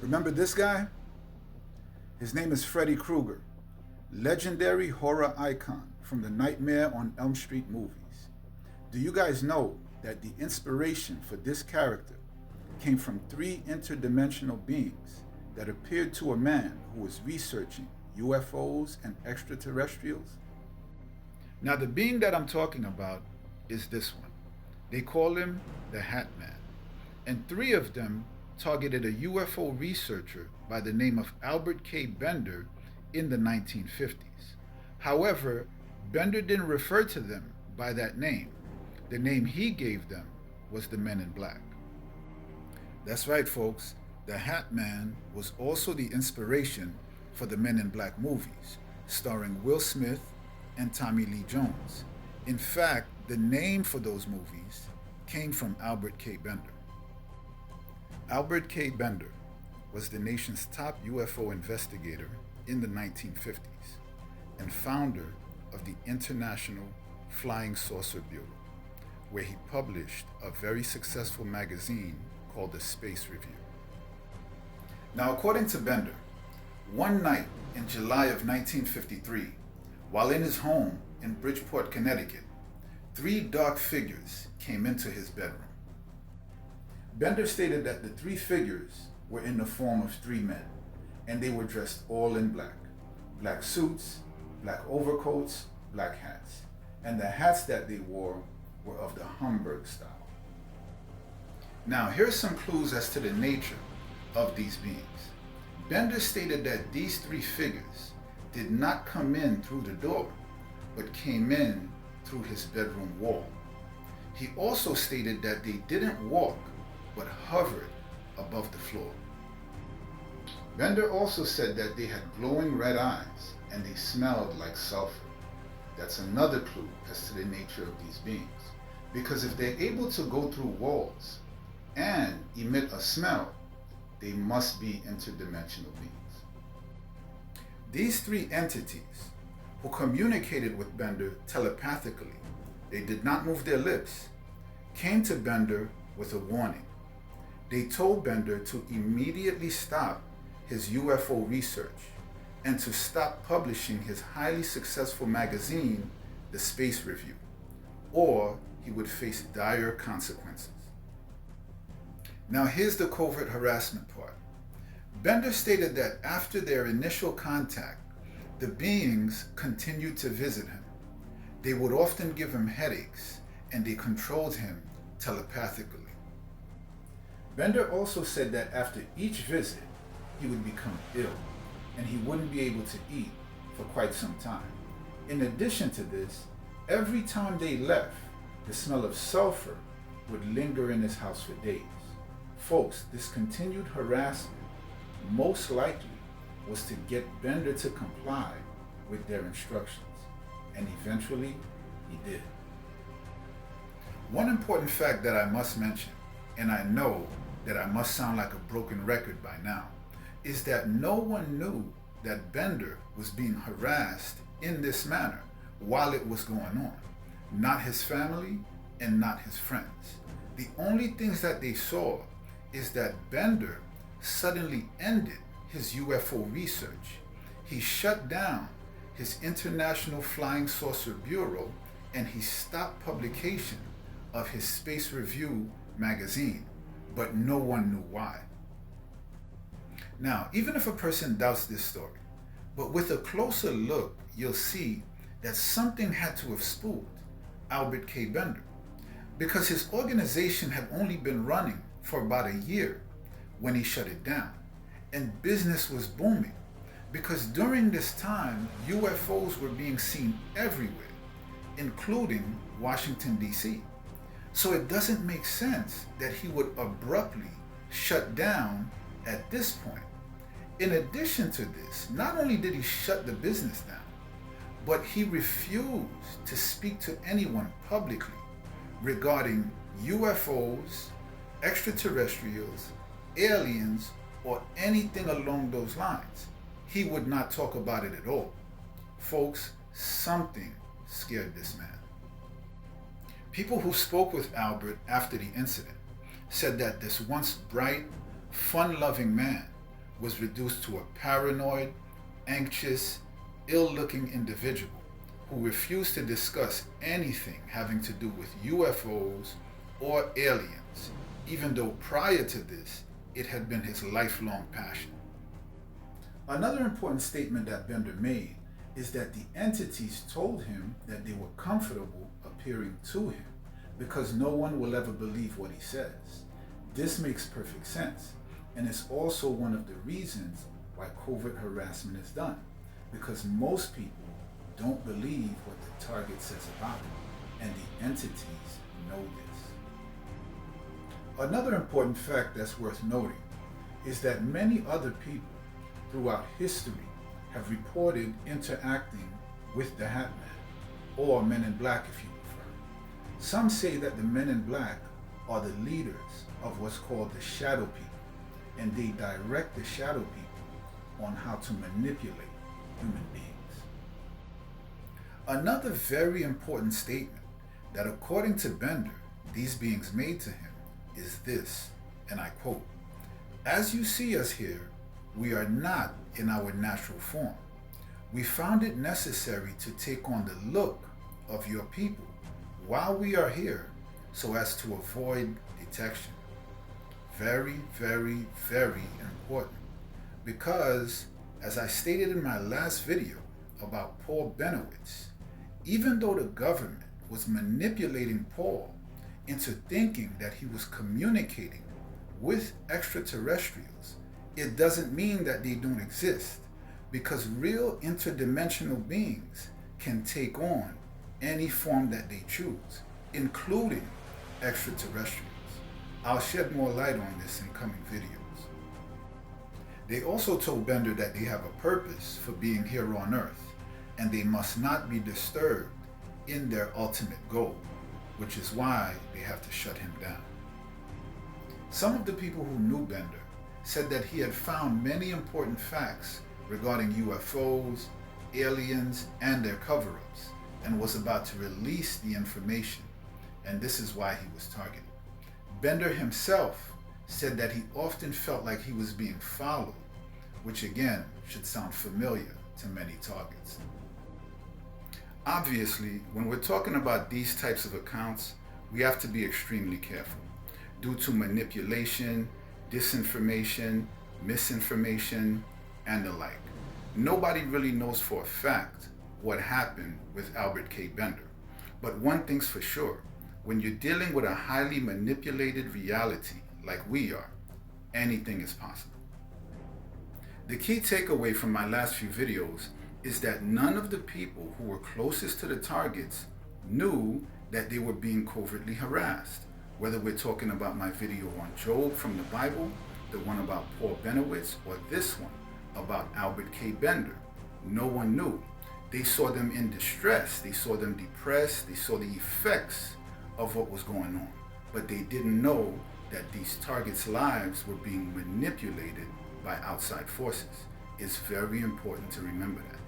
Remember this guy? His name is Freddy Krueger, legendary horror icon from the Nightmare on Elm Street movies. Do you guys know that the inspiration for this character came from three interdimensional beings that appeared to a man who was researching UFOs and extraterrestrials? Now, the being that I'm talking about is this one. They call him the Hat Man, and three of them targeted a UFO researcher by the name of Albert K. Bender in the 1950s. However, Bender didn't refer to them by that name. The name he gave them was the Men in Black. That's right, folks. The Hat Man was also the inspiration for the Men in Black movies, starring Will Smith and Tommy Lee Jones. In fact, the name for those movies came from Albert K. Bender. Albert K. Bender was the nation's top UFO investigator in the 1950s and founder of the International Flying Saucer Bureau, where he published a very successful magazine called the Space Review. Now, according to Bender, one night in July of 1953, while in his home in Bridgeport, Connecticut, three dark figures came into his bedroom. Bender stated that the three figures were in the form of three men, and they were dressed all in black. Black suits, black overcoats, black hats, and the hats that they wore were of the Homburg style. Now, here's some clues as to the nature of these beings. Bender stated that these three figures did not come in through the door, but came in through his bedroom wall. He also stated that they didn't walk, but hovered above the floor. Bender also said that they had glowing red eyes and they smelled like sulfur. That's another clue as to the nature of these beings, because if they're able to go through walls and emit a smell, they must be interdimensional beings. These three entities, who communicated with Bender telepathically, they did not move their lips, came to Bender with a warning. They told Bender to immediately stop his UFO research and to stop publishing his highly successful magazine, the Space Review, or he would face dire consequences. Now, here's the covert harassment part. Bender stated that after their initial contact, the beings continued to visit him. They would often give him headaches, and they controlled him telepathically. Bender also said that after each visit, he would become ill, and he wouldn't be able to eat for quite some time. In addition to this, every time they left, the smell of sulfur would linger in his house for days. Folks, this continued harassment most likely was to get Bender to comply with their instructions, and eventually he did. One important fact that I must mention, and I know that I must sound like a broken record by now, is that no one knew that Bender was being harassed in this manner while it was going on. Not his family and not his friends. The only things that they saw is that Bender suddenly ended his UFO research. He shut down his International Flying Saucer Bureau and he stopped publication of his Space Review magazine, but no one knew why. Now, even if a person doubts this story, but with a closer look, you'll see that something had to have spooked Albert K. Bender, because his organization had only been running for about a year when he shut it down, and business was booming, because during this time, UFOs were being seen everywhere, including Washington, D.C. So it doesn't make sense that he would abruptly shut down at this point. In addition to this, not only did he shut the business down, but he refused to speak to anyone publicly regarding UFOs, extraterrestrials, aliens, or anything along those lines. He would not talk about it at all. Folks, something scared this man. People who spoke with Albert after the incident said that this once bright, fun-loving man was reduced to a paranoid, anxious, ill-looking individual who refused to discuss anything having to do with UFOs or aliens, even though prior to this, it had been his lifelong passion. Another important statement that Bender made is that the entities told him that they were comfortable appearing to him because no one will ever believe what he says. This makes perfect sense, and it's also one of the reasons why covert harassment is done, because most people don't believe what the target says about them, and the entities know this. Another important fact that's worth noting is that many other people throughout history have reported interacting with the Hat Man, or Men in Black if you prefer. Some say that the Men in Black are the leaders of what's called the Shadow People, and they direct the Shadow People on how to manipulate human beings. Another very important statement that according to Bender, these beings made to him is this, and I quote, "As you see us here, we are not in our natural form. We found it necessary to take on the look of your people while we are here so as to avoid detection." Very, very, very important, because as I stated in my last video about Paul Benowitz, even though the government was manipulating Paul into thinking that he was communicating with extraterrestrials, it doesn't mean that they don't exist, because real interdimensional beings can take on any form that they choose, including extraterrestrials. I'll shed more light on this in coming videos. They also told Bender that they have a purpose for being here on Earth, and they must not be disturbed in their ultimate goal, which is why they have to shut him down. Some of the people who knew Bender said that he had found many important facts regarding UFOs, aliens, and their cover-ups, and was about to release the information, and this is why he was targeted. Bender himself said that he often felt like he was being followed, which again should sound familiar to many targets. Obviously, when we're talking about these types of accounts, we have to be extremely careful due to manipulation, disinformation, misinformation, and the like. Nobody really knows for a fact what happened with Albert K. Bender, but one thing's for sure: when you're dealing with a highly manipulated reality like we are, anything is possible. The key takeaway from my last few videos is that none of the people who were closest to the targets knew that they were being covertly harassed. Whether we're talking about my video on Job from the Bible, the one about Paul Benowitz, or this one about Albert K. Bender, no one knew. They saw them in distress, they saw them depressed, they saw the effects of what was going on, but they didn't know that these targets' lives were being manipulated by outside forces. It's very important to remember that.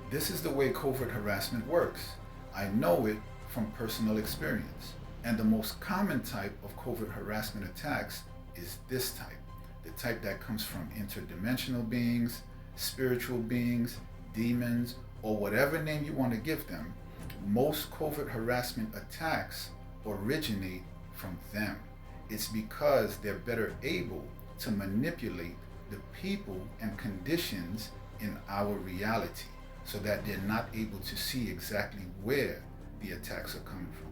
This is the way covert harassment works. I know it from personal experience, and the most common type of covert harassment attacks is this type, the type that comes from interdimensional beings, spiritual beings, demons, or whatever name you want to give them. Most covert harassment attacks originate from them. It's because they're better able to manipulate the people and conditions in our reality so that they're not able to see exactly where the attacks are coming from.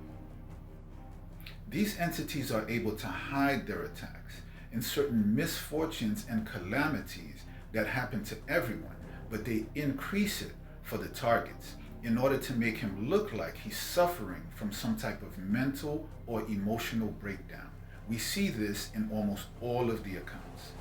These entities are able to hide their attacks in certain misfortunes and calamities that happen to everyone, but they increase it for the targets in order to make him look like he's suffering from some type of mental or emotional breakdown. We see this in almost all of the accounts.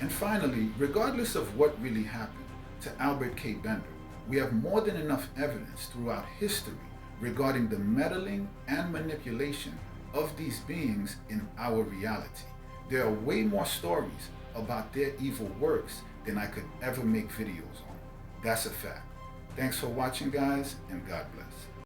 And finally, regardless of what really happened to Albert K. Bender, we have more than enough evidence throughout history regarding the meddling and manipulation of these beings in our reality. There are way more stories about their evil works than I could ever make videos on. That's a fact. Thanks for watching, guys, and God bless.